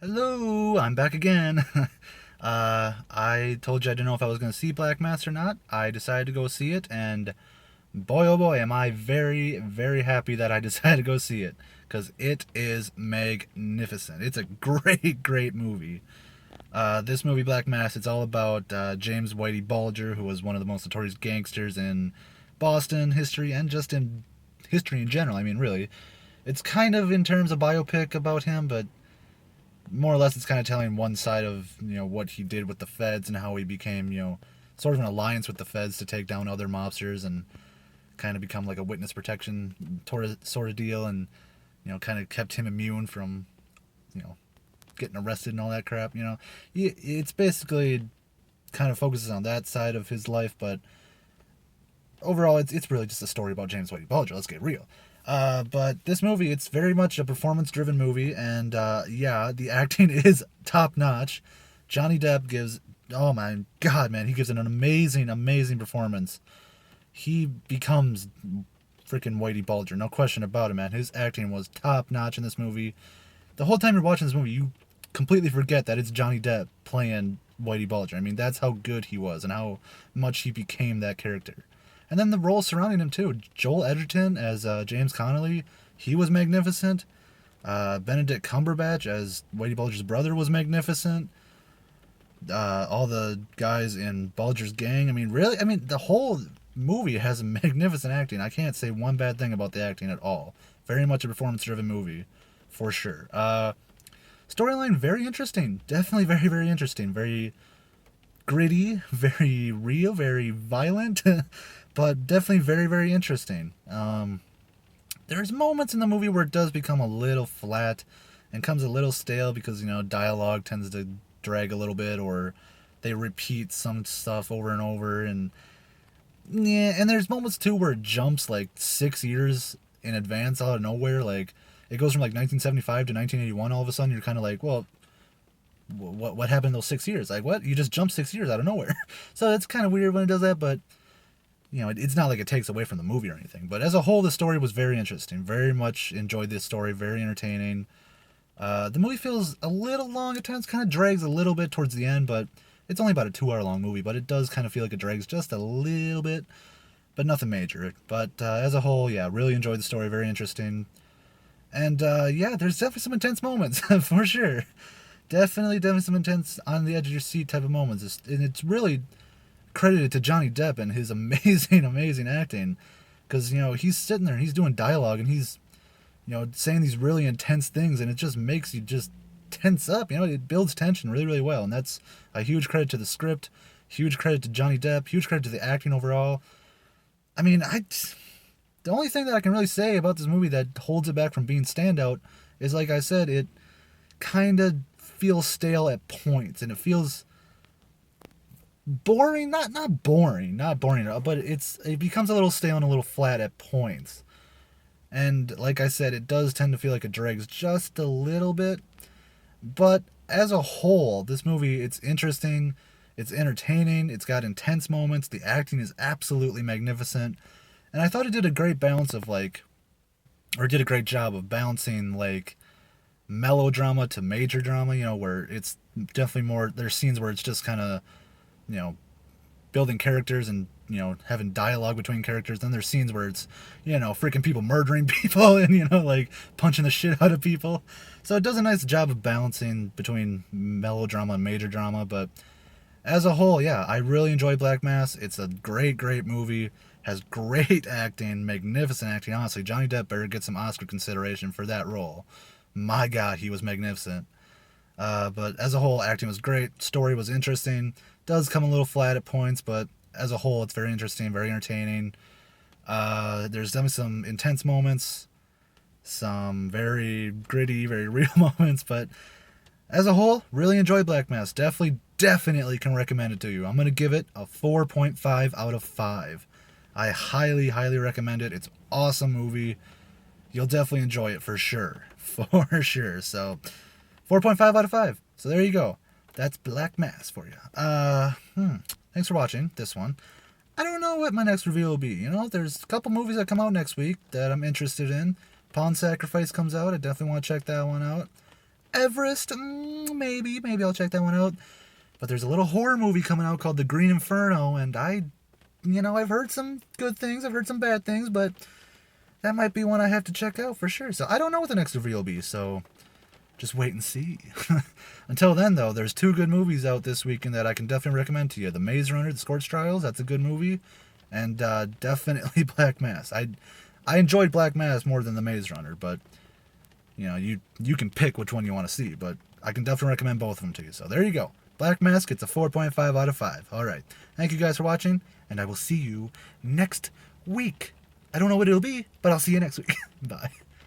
Hello, I'm back again. I told you I didn't know if I was going to see Black Mass or not. I decided to go see it, and boy, oh boy, am I very, very happy that I decided to go see it. Because it is magnificent. It's a great, great movie. This movie, Black Mass, it's all about James Whitey Bulger, who was one of the most notorious gangsters in Boston history and just in history in general. I mean, really. It's kind of in terms of biopic about him, but more or less it's kind of telling one side of what he did with the feds and how he became sort of an alliance with the feds to take down other mobsters and kind of become like a witness protection sort of deal, and kind of kept him immune from you know getting arrested and all that crap. It's basically kind of focuses on that side of his life, but overall it's really just a story about James Whitey Bulger. Let's get real. But this movie, it's very much a performance-driven movie, and yeah, the acting is top notch. Johnny Depp gives, oh my god, man, he gives an amazing, amazing performance. He becomes freaking Whitey Bulger, no question about it, man. His acting was top notch in this movie. The whole time you're watching this movie, you completely forget that it's Johnny Depp playing Whitey Bulger. I mean, that's how good he was and how much he became that character. And then the roles surrounding him too. Joel Edgerton as James Connolly, he was magnificent. Benedict Cumberbatch as Whitey Bulger's brother was magnificent. All the guys in Bulger's gang. I mean, really, I mean, the whole movie has magnificent acting. I can't say one bad thing about the acting at all. Very much a performance-driven movie, for sure. Storyline very interesting. Definitely very, very interesting. Very gritty, very real, very violent, but definitely very, very interesting. There's moments in the movie where it does become a little flat and comes a little stale because dialogue tends to drag a little bit, or they repeat some stuff over and over, and yeah, and there's moments too where it jumps like 6 years in advance out of nowhere. Like it goes from like 1975 to 1981. All of a sudden, you're kind of like, well, what happened in those 6 years? Like, what? You just jumped 6 years out of nowhere. So it's kind of weird when it does that, but it's not like it takes away from the movie or anything. But as a whole, the story was very interesting. Very much enjoyed this story. Very entertaining. The movie feels a little long at times, kind of drags a little bit towards the end, but it's only about a 2 hour long movie, but it does kind of feel like it drags just a little bit, but nothing major. But as a whole, yeah, really enjoyed the story. Very interesting. And yeah, there's definitely some intense moments, for sure. Definitely some intense on the edge of your seat type of moments. And it's really credited to Johnny Depp and his amazing, amazing acting. Because, he's sitting there and he's doing dialogue and he's, saying these really intense things, and it just makes you just tense up. It builds tension really, really well. And that's a huge credit to the script, huge credit to Johnny Depp, huge credit to the acting overall. I mean, the only thing that I can really say about this movie that holds it back from being standout is, like I said, it kind of feels stale at points, and it feels boring. Not boring, not boring at all, but it becomes a little stale and a little flat at points. And like I said, it does tend to feel like it drags just a little bit. But as a whole, this movie, it's interesting, it's entertaining, it's got intense moments, the acting is absolutely magnificent. And I thought it did a great balance of did a great job of balancing like melodrama to major drama, where it's definitely more, there's scenes where it's just kind of, you know, building characters and, having dialogue between characters. Then there's scenes where it's, freaking people murdering people and, like punching the shit out of people. So it does a nice job of balancing between melodrama and major drama. But as a whole, yeah, I really enjoyed Black Mass. It's a great, great movie. Has great acting, magnificent acting. Honestly, Johnny Depp better get some Oscar consideration for that role. My God, he was magnificent. But as a whole, acting was great. Story was interesting. Does come a little flat at points, but as a whole, it's very interesting, very entertaining. There's definitely some intense moments, some very gritty, very real moments, but as a whole, really enjoyed Black Mass. Definitely can recommend it to you. I'm going to give it a 4.5 out of 5. I highly, highly recommend it. It's an awesome movie. You'll definitely enjoy it for sure. For sure. So, 4.5 out of 5. So there you go. That's Black Mass for you. Thanks for watching this one. I don't know what my next review will be. There's a couple movies that come out next week that I'm interested in. Pawn Sacrifice comes out. I definitely want to check that one out. Everest, maybe I'll check that one out. But there's a little horror movie coming out called The Green Inferno, and I've heard some good things, I've heard some bad things, but that might be one I have to check out for sure. So I don't know what the next review will be, so just wait and see. Until then, though, there's two good movies out this weekend that I can definitely recommend to you. The Maze Runner, The Scorch Trials, that's a good movie. And definitely Black Mass. I enjoyed Black Mass more than The Maze Runner, but you can pick which one you want to see. But I can definitely recommend both of them to you. So there you go. Black Mass gets a 4.5 out of 5. All right. Thank you guys for watching, and I will see you next week. I don't know what it'll be, but I'll see you next week. Bye.